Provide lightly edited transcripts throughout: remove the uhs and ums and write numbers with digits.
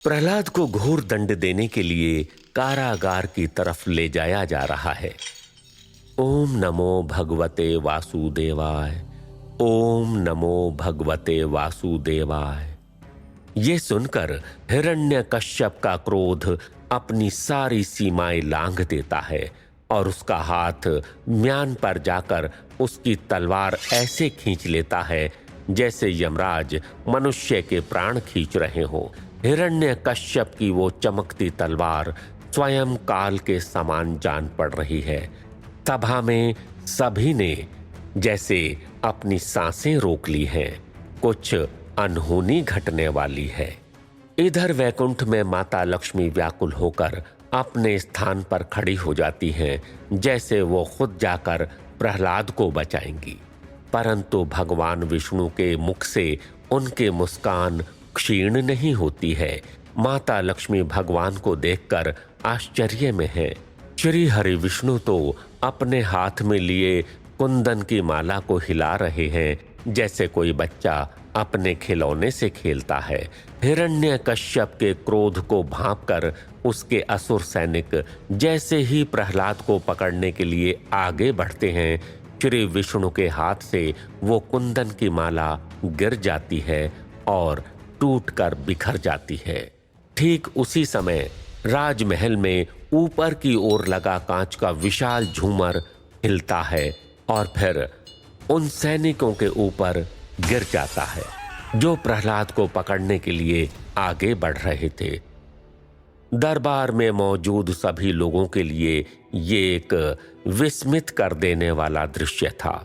प्रहलाद को घोर दंड देने के लिए कारागार की तरफ ले जाया जा रहा है। ओम नमो भगवते वासुदेवाय, ओम नमो भगवते वासुदेवाय। ये सुनकर हिरण्यकश्यप का क्रोध अपनी सारी सीमाएं लांघ देता है और उसका हाथ म्यान पर जाकर उसकी तलवार ऐसे खींच लेता है जैसे यमराज मनुष्य के प्राण खींच रहे हों। हिरण्यकश्यप की वो चमकती तलवार स्वयं काल के समान जान पड़ रही है। सभा में सभी ने जैसे अपनी सांसें रोक ली हैं। कुछ अनहोनी घटने वाली है। इधर वैकुंठ में माता लक्ष्मी व्याकुल होकर अपने स्थान पर खड़ी हो जाती हैं, जैसे वो खुद जाकर प्रहलाद को बचाएंगी। परंतु भगवान विष्णु के मुख से उनके मुस्कान क्षीण नहीं होती है। माता लक्ष्मी भगवान को देखकर आश्चर्य में है। श्री हरि विष्णु तो अपने हाथ में लिए कुंदन की माला को हिला रहे हैं, जैसे कोई बच्चा अपने खिलौने से खेलता है। हिरण्यकश्यप के क्रोध को भांपकर उसके असुर सैनिक जैसे ही प्रहलाद को पकड़ने के लिए आगे बढ़ते हैं, श्री विष्णु के हाथ से वो कुंदन की माला गिर जाती है और टूटकर बिखर जाती है। ठीक उसी समय राजमहल में ऊपर की ओर लगा कांच का विशाल झूमर हिलता है और फिर उन सैनिकों के ऊपर गिर जाता है जो प्रहलाद को पकड़ने के लिए आगे बढ़ रहे थे। दरबार में मौजूद सभी लोगों के लिए ये एक विस्मित कर देने वाला दृश्य था।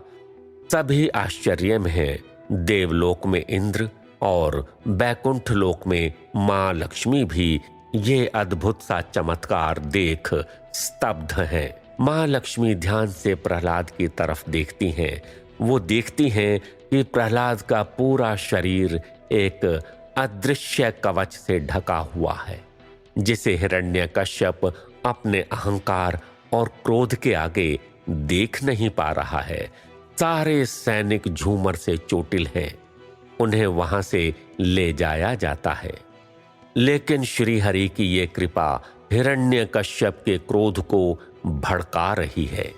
सभी आश्चर्य में हैं। देवलोक में इंद्र और बैकुंठ लोक में मां लक्ष्मी भी ये अद्भुत सा चमत्कार देख स्तब्ध हैं। मां लक्ष्मी ध्यान से प्रहलाद की तरफ देखती हैं। वो देखती हैं कि प्रहलाद का पूरा शरीर एक अदृश्य कवच से ढका हुआ है, जिसे हिरण्यकश्यप अपने अहंकार और क्रोध के आगे देख नहीं पा रहा है। सारे सैनिक झूमर से चोटिल हैं। उन्हें वहां से ले जाया जाता है, लेकिन श्रीहरि की ये कृपा हिरण्यकश्यप के क्रोध को भड़का रही है।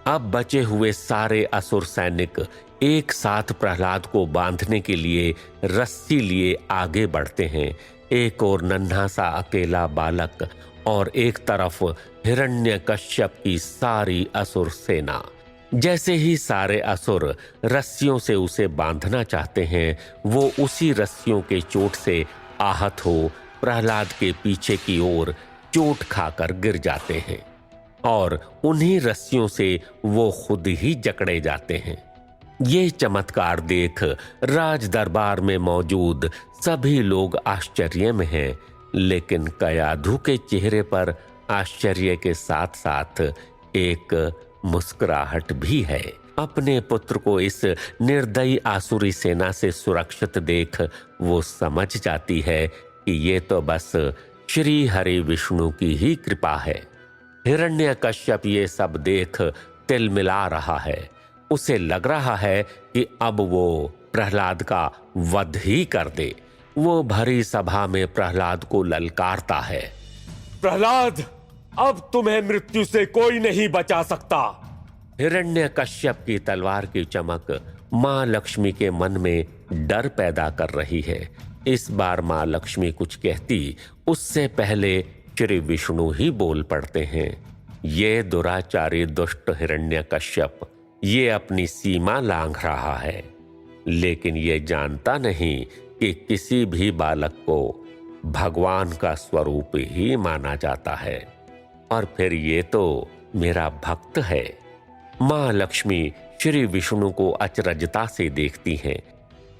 अब बचे हुए सारे असुर सैनिक एक साथ प्रहलाद को बांधने के लिए रस्सी लिए आगे बढ़ते हैं। एक और नन्हा सा अकेला बालक और एक तरफ हिरण्यकश्यप की सारी असुर सेना। जैसे ही सारे असुर रस्सियों से उसे बांधना चाहते हैं, वो उसी रस्सियों के चोट से आहत हो प्रहलाद के पीछे की ओर चोट खाकर गिर जाते हैं और उन्हीं रस्सियों से वो खुद ही जकड़े जाते हैं। ये चमत्कार देख राज दरबार में मौजूद सभी लोग आश्चर्य में हैं, लेकिन कयाधु के चेहरे पर आश्चर्य के साथ साथ एक मुस्कुराहट भी है। अपने पुत्र को इस निर्दयी आसुरी सेना से सुरक्षित देख वो समझ जाती है कि ये तो बस श्री हरि विष्णु की ही कृपा है। हिरण्यकश्यप ये सब देख तिलमिला रहा है। उसे लग रहा है कि अब वो प्रहलाद का वध ही कर दे। वो भरी सभा में प्रहलाद को ललकारता है। प्रहलाद, अब तुम्हें मृत्यु से कोई नहीं बचा सकता। हिरण्यकश्यप की तलवार की चमक मां लक्ष्मी के मन में डर पैदा कर रही है। इस बार मां लक्ष्मी कुछ कहती उससे पहले श्री विष्णु ही बोल पड़ते हैं। ये दुराचारी दुष्ट हिरण्यकश्यप ये अपनी सीमा लांघ रहा है, लेकिन ये जानता नहीं कि किसी भी बालक को भगवान का स्वरूप ही माना जाता है, और फिर ये तो मेरा भक्त है। मां लक्ष्मी श्री विष्णु को अचरजता से देखती हैं।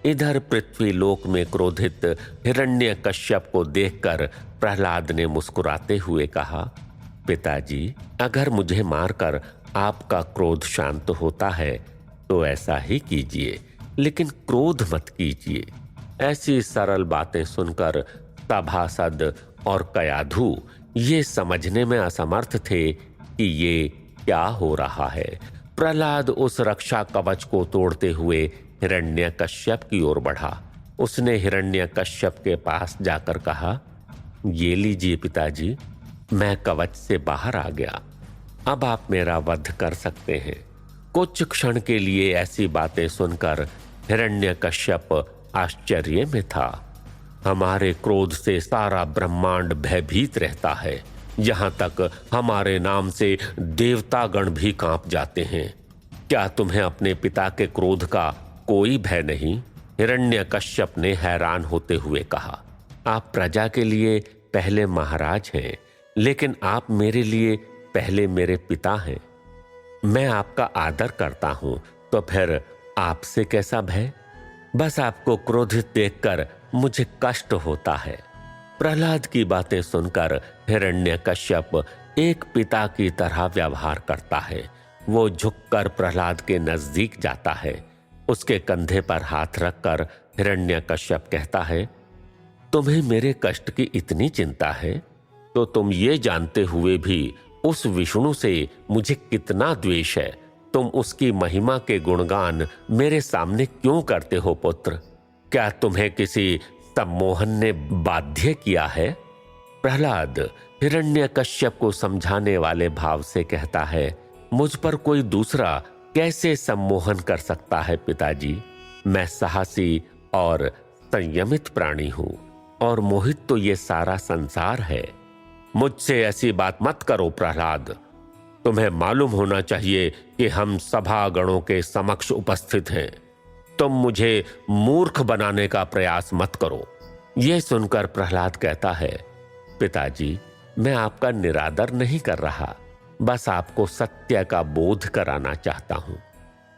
इधर पृथ्वी लोक में क्रोधित हिरण्यकश्यप को देखकर प्रहलाद ने मुस्कुराते हुए कहा, पिताजी, अगर मुझे मारकर आपका क्रोध शांत होता है तो ऐसा ही कीजिए, लेकिन क्रोध मत कीजिए। ऐसी सरल बातें सुनकर सभासद और कयाधु ये समझने में असमर्थ थे कि ये क्या हो रहा है। प्रहलाद उस रक्षा कवच को तोड़ते हुए हिरण्यकश्यप की ओर बढ़ा। उसने हिरण्यकश्यप के पास जाकर कहा, ये लीजिए पिताजी, मैं कवच से बाहर आ गया। अब आप मेरा वध कर सकते हैं। कुछ क्षण के लिए ऐसी बातें सुनकर हिरण्यकश्यप आश्चर्य में था। हमारे क्रोध से सारा ब्रह्मांड भयभीत रहता है, यहाँ तक हमारे नाम से देवतागण भी कांप जाते हैं। क्या तुम्हें अपने पिता के क्रोध का कोई भय नहीं? हिरण्यकश्यप ने हैरान होते हुए कहा। आप प्रजा के लिए पहले महाराज हैं, लेकिन आप मेरे लिए पहले मेरे पिता हैं। मैं आपका आदर करता हूं, तो फिर आपसे कैसा भय? बस आपको क्रोधित देखकर मुझे कष्ट होता है। प्रहलाद की बातें सुनकर हिरण्यकश्यप एक पिता की तरह व्यवहार करता है। वो झुककर प्रहलाद के नजदीक जाता है। उसके कंधे पर हाथ रखकर हिरण्यकश्यप कहता है, तुम्हें मेरे कष्ट की इतनी चिंता है तो तुम ये जानते हुए भी उस विष्णु से मुझे कितना द्वेष है। तुम उसकी महिमा के गुणगान मेरे सामने क्यों करते हो पुत्र? क्या तुम्हें किसी सम्मोहन ने बाध्य किया है? प्रहलाद हिरण्यकश्यप को समझाने वाले भाव से कहता है, मुझ पर कोई दूसरा कैसे सम्मोहन कर सकता है पिताजी? मैं साहसी और संयमित प्राणी हूं और मोहित तो ये सारा संसार है। मुझसे ऐसी बात मत करो प्रहलाद। तुम्हें मालूम होना चाहिए कि हम सभागणों के समक्ष उपस्थित हैं। तुम मुझे मूर्ख बनाने का प्रयास मत करो। यह सुनकर प्रहलाद कहता है, पिताजी मैं आपका निरादर नहीं कर रहा, बस आपको सत्य का बोध कराना चाहता हूं।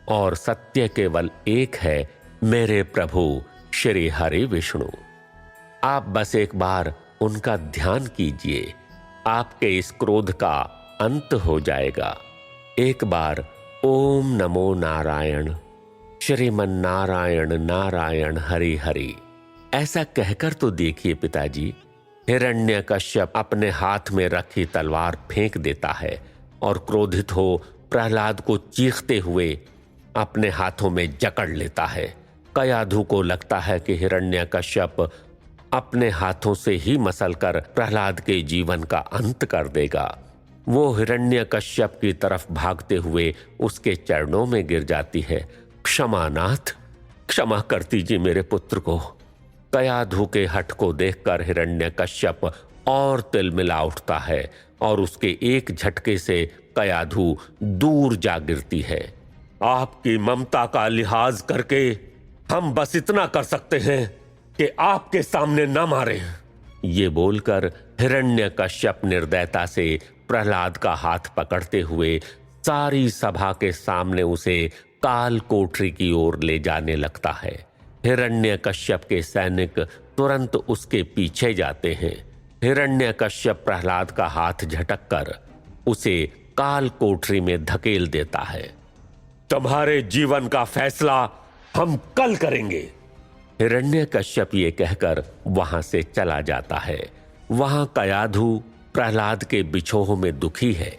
और सत्य केवल एक है, मेरे प्रभु श्री हरि विष्णु। आप बस एक बार उनका ध्यान कीजिए, आपके इस क्रोध का अंत हो जाएगा। एक बार ओम नमो नारायण, श्रीमन नारायण नारायण हरि हरि ऐसा कहकर तो देखिए पिताजी। हिरण्यकश्यप अपने हाथ में रखी तलवार फेंक देता है और क्रोधित हो प्रहलाद को चीखते हुए अपने हाथों में जकड़ लेता है। कयाधु को लगता है कि हिरण्यकश्यप अपने हाथों से ही मसलकर प्रहलाद के जीवन का अंत कर देगा। वो हिरण्यकश्यप की तरफ भागते हुए उसके चरणों में गिर जाती है। क्षमा नाथ, क्षमा कर दीजिए मेरे पुत्र को। कयाधु के हठ को देखकर हिरण्यकश्यप और तिलमिला उठता है और उसके एक झटके से कयाधु दूर जा गिरती है। आपकी ममता का लिहाज करके हम बस इतना कर सकते हैं कि आपके सामने न मारें। ये बोलकर हिरण्यकश्यप निर्दयता से प्रहलाद का हाथ पकड़ते हुए सारी सभा के सामने उसे काल कोठरी की ओर ले जाने लगता है। हिरण्यकश्यप के सैनिक तुरंत उसके पीछे जाते हैं। हिरण्यकश्यप प्रहलाद का हाथ झटककर उसे काल कोठरी में धकेल देता है। तुम्हारे जीवन का फैसला हम कल करेंगे। हिरण्यकश्यप ये कहकर वहां से चला जाता है। वहां कयाधु प्रहलाद के बिछोह में दुखी है।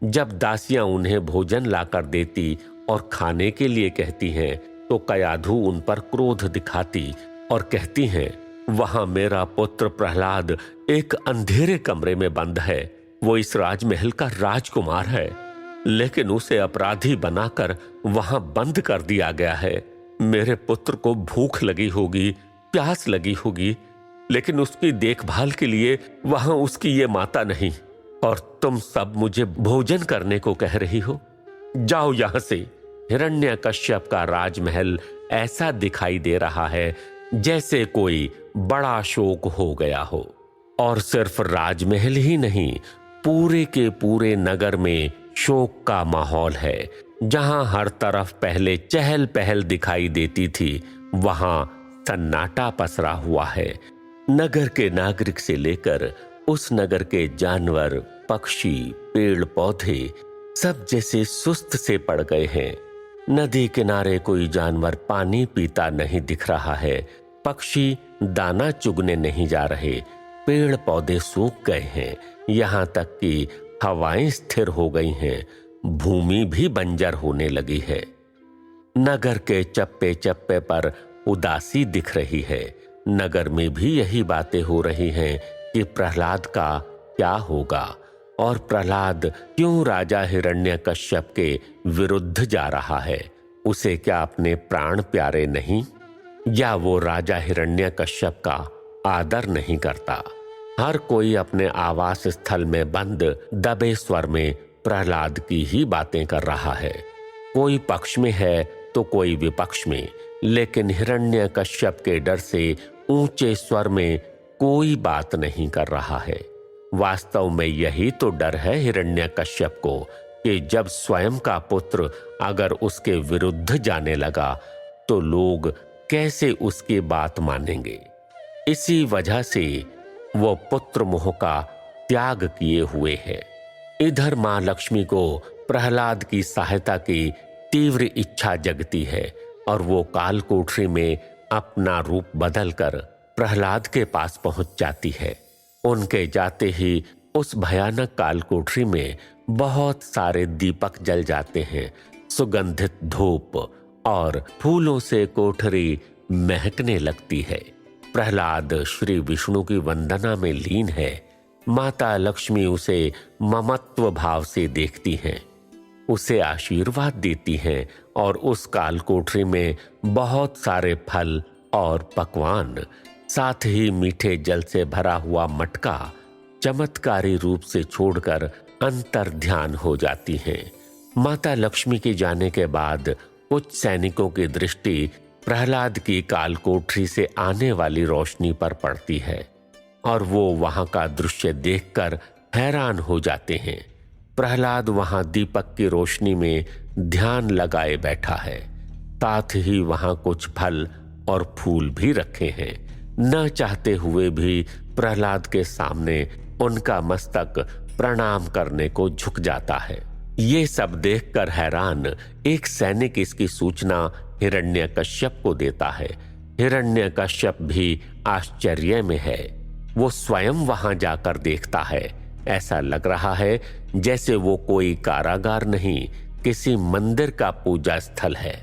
जब दासियां उन्हें भोजन लाकर देती और खाने के लिए कहती हैं, तो कयाधु उन पर क्रोध दिखाती और कहती हैं, वहां मेरा पुत्र प्रहलाद एक अंधेरे कमरे में बंद है। वो इस राजमहल का राजकुमार है, लेकिन उसे अपराधी बनाकर वहां बंद कर दिया गया है। मेरे पुत्र को भूख लगी होगी, प्यास लगी होगी, लेकिन उसकी देखभाल के लिए वहां उसकी ये माता नहीं, और तुम सब मुझे भोजन करने को कह रही हो। जाओ यहां से। हिरण्यकश्यप का राजमहल ऐसा दिखाई दे रहा है जैसे कोई बड़ा शोक हो गया हो। और सिर्फ राजमहल ही नहीं, पूरे के पूरे नगर में शोक का माहौल है। जहां हर तरफ पहले चहल पहल दिखाई देती थी, वहां सन्नाटा पसरा हुआ है। नगर के नागरिक से लेकर उस नगर के जानवर, पक्षी, पेड़ पौधे सब जैसे सुस्त से पड़ गए हैं। नदी किनारे कोई जानवर पानी पीता नहीं दिख रहा है, पक्षी दाना चुगने नहीं जा रहे, पेड़ पौधे सूख गए हैं, यहाँ तक कि हवाएं स्थिर हो गई हैं, भूमि भी बंजर होने लगी है। नगर के चप्पे चप्पे पर उदासी दिख रही है। नगर में भी यही बातें हो रही हैं कि प्रहलाद का क्या होगा और प्रहलाद क्यों राजा हिरण्यकश्यप के विरुद्ध जा रहा है। उसे क्या अपने प्राण प्यारे नहीं, या वो राजा हिरण्यकश्यप का आदर नहीं करता। हर कोई अपने आवास स्थल में बंद दबे स्वर में प्रहलाद की ही बातें कर रहा है। कोई पक्ष में है तो कोई विपक्ष में, लेकिन हिरण्यकश्यप के डर से ऊंचे स्वर में कोई बात नहीं कर रहा है। वास्तव में यही तो डर है हिरण्यकश्यप को कि जब स्वयं का पुत्र अगर उसके विरुद्ध जाने लगा तो लोग कैसे उसकी बात मानेंगे। इसी वजह से वो पुत्र मोह का त्याग किए हुए है। इधर मां लक्ष्मी को प्रहलाद की सहायता की तीव्र इच्छा जगती है और वो काल कोठरी में अपना रूप बदलकर प्रहलाद के पास पहुंच जाती है। उनके जाते ही उस भयानक काल कोठरी में बहुत सारे दीपक जल जाते हैं। सुगंधित धूप और फूलों से कोठरी महकने लगती है। प्रहलाद श्री विष्णु की वंदना में लीन है। माता लक्ष्मी उसे ममत्व भाव से देखती हैं, उसे आशीर्वाद देती हैं और उस काल कोठरी में बहुत सारे फल और पकवान, साथ ही मीठे जल से भरा हुआ मटका चमत्कारी रूप से छोड़कर अंतर ध्यान हो जाती हैं। माता लक्ष्मी के जाने के बाद कुछ सैनिकों की दृष्टि प्रहलाद की काल कोठरी से आने वाली रोशनी पर पड़ती है और वो वहां का दृश्य देखकर हैरान हो जाते हैं। प्रहलाद वहां दीपक की रोशनी में ध्यान लगाए बैठा है। साथ ही वहां कुछ फल और फूल भी रखे हैं। न चाहते हुए भी प्रहलाद के सामने उनका मस्तक प्रणाम करने को झुक जाता है। ये सब देखकर हैरान एक सैनिक इसकी सूचना हिरण्यकश्यप को देता है। हिरण्यकश्यप भी आश्चर्य में है। वो स्वयं वहां जाकर देखता है। ऐसा लग रहा है जैसे वो कोई कारागार नहीं, किसी मंदिर का पूजा स्थल है।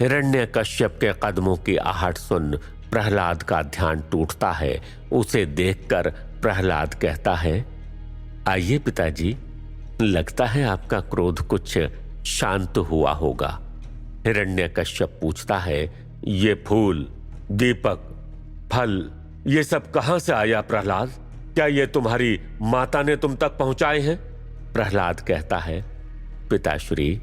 हिरण्यकश्यप के कदमों की आहट सुन प्रहलाद का ध्यान टूटता है। उसे देखकर प्रहलाद कहता है, आइए पिताजी, लगता है आपका क्रोध कुछ शांत हुआ होगा। हिरण्यकश्यप पूछता है, ये फूल, दीपक, फल, ये सब कहां से आया प्रहलाद? क्या ये तुम्हारी माता ने तुम तक पहुंचाए हैं? प्रहलाद कहता है, पिताश्री,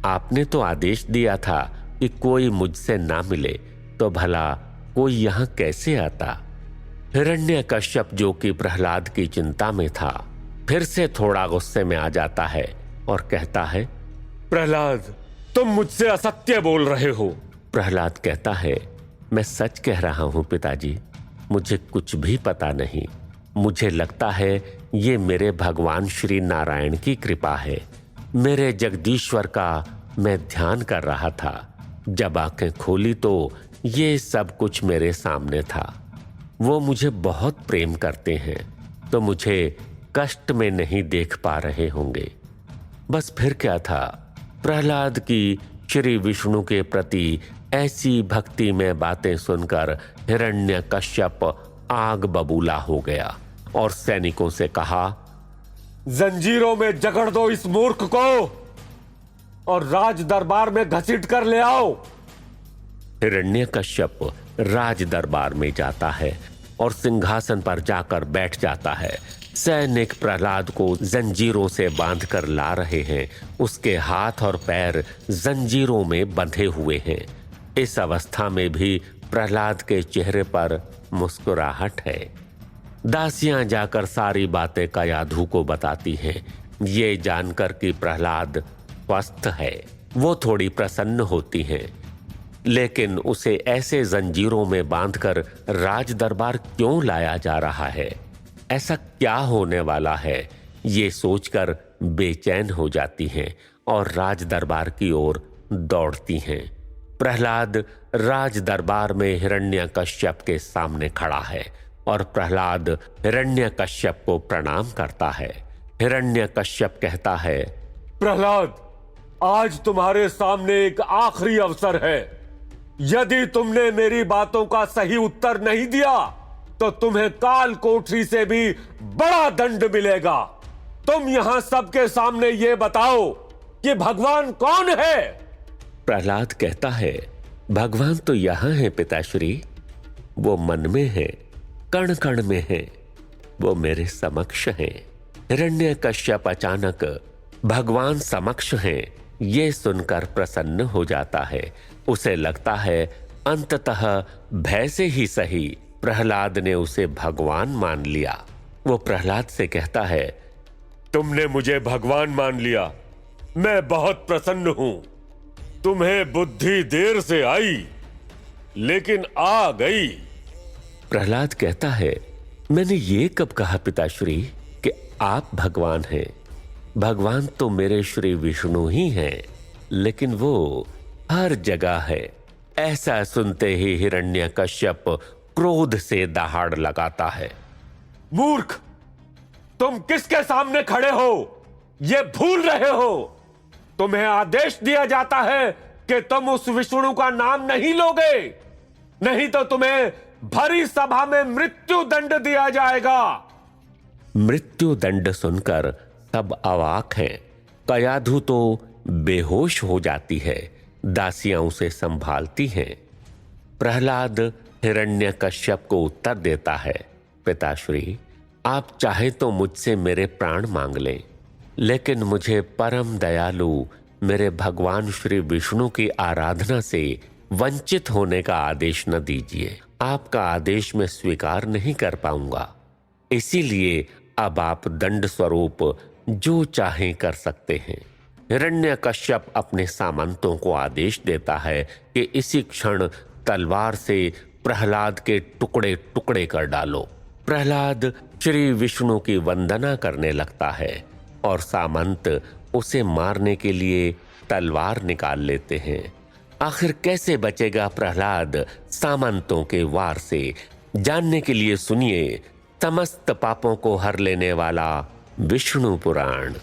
आपने तो आदेश दिया था कि कोई मुझसे ना मिले, तो भला कोई यहां कैसे आता? हिरण्यकश्यप, जो कि प्रहलाद की चिंता में था, फिर से थोड़ा गुस्से में आ जाता है और कहता है, प्रहलाद, तुम मुझसे असत्य बोल रहे हो। प्रहलाद कहता है, मैं सच कह रहा हूं पिताजी, मुझे कुछ भी पता नहीं। मुझे लगता है ये मेरे भगवान श्री नारायण की कृपा है। मेरे जगदीश्वर का मैं ध्यान कर रहा था। जब आंखें खोली तो ये सब कुछ मेरे सामने था। वो मुझे बहुत प्रेम करते हैं, तो मुझे कष्ट में नहीं देख पा रहे होंगे। बस फिर क्या था, प्रहलाद की श्री विष्णु के प्रति ऐसी भक्ति में बातें सुनकर हिरण्यकश्यप आग बबूला हो गया और सैनिकों से कहा, जंजीरों में जकड़ दो इस मूर्ख को और राज दरबार में घसीट कर ले आओ। हिरण्यकश्यप राज दरबार में जाता है और सिंहासन पर जाकर बैठ जाता है। सैनिक प्रहलाद को जंजीरों से बांधकर ला रहे हैं। उसके हाथ और पैर जंजीरों में बंधे हुए हैं। इस अवस्था में भी प्रहलाद के चेहरे पर मुस्कुराहट है। दासियां जाकर सारी बातें कयाधु को बताती हैं। ये जानकर कि प्रहलाद स्वस्थ है, वो थोड़ी प्रसन्न होती हैं, लेकिन उसे ऐसे जंजीरों में बांधकर राज दरबार क्यों लाया जा रहा है? ऐसा क्या होने वाला है? ये सोचकर बेचैन हो जाती हैं और राज दरबार की ओर दौड़ती हैं। प्रहलाद राज दरबार में हिरण्यकश्यप के सामने खड़ा है और प्रहलाद हिरण्यकश्यप को प्रणाम करता है। हिरण्यकश्यप कहता है, प्रहलाद, आज तुम्हारे सामने एक आखिरी अवसर है। यदि तुमने मेरी बातों का सही उत्तर नहीं दिया तो तुम्हें काल कोठरी से भी बड़ा दंड मिलेगा। तुम यहां सबके सामने ये बताओ कि भगवान कौन है? प्रहलाद कहता है, भगवान तो यहां है पिताश्री, वो मन में है, कण कण में है, वो मेरे समक्ष है। हिरण्यकश्यप अचानक भगवान समक्ष है ये सुनकर प्रसन्न हो जाता है। उसे लगता है अंततः भय से ही सही प्रहलाद ने उसे भगवान मान लिया। वो प्रहलाद से कहता है, तुमने मुझे भगवान मान लिया, मैं बहुत प्रसन्न हूं। तुम्हें बुद्धि देर से आई, लेकिन आ गई। प्रहलाद कहता है, मैंने ये कब कहा पिताश्री कि आप भगवान हैं? भगवान तो मेरे श्री विष्णु ही हैं, लेकिन वो हर जगह है। ऐसा सुनते ही हिरण्यकश्यप क्रोध से दहाड़ लगाता है। मूर्ख, तुम किसके सामने खड़े हो? ये भूल रहे हो, तुम्हें आदेश दिया जाता है कि तुम उस विष्णु का नाम नहीं लोगे, नहीं तो तुम्हें भरी सभा में मृत्यु दंड दिया जाएगा। मृत्यु दंड सुनकर सब अवाक हैं। कयाधु तो बेहोश हो जाती है, दासियां उसे संभालती हैं। प्रहलाद हिरण्यकश्यप को उत्तर देता है, पिताश्री, आप चाहे तो मुझसे मेरे प्राण मांग लें, लेकिन मुझे परम दयालु मेरे भगवान श्री विष्णु की आराधना से वंचित होने का आदेश न दीजिए। आपका आदेश मैं स्वीकार नहीं कर पाऊंगा, इसीलिए अब आप दंड स्वरूप जो चाहें कर सकते हैं। हिरण्यकश्यप अपने सामंतों को आदेश देता है कि इसी क्षण तलवार से प्रहलाद के टुकड़े टुकड़े कर डालो। प्रहलाद श्री विष्णु की वंदना करने लगता है और सामंत उसे मारने के लिए तलवार निकाल लेते हैं। आखिर कैसे बचेगा प्रहलाद सामंतों के वार से? जानने के लिए सुनिए समस्त पापों को हर लेने वाला विष्णु पुराण।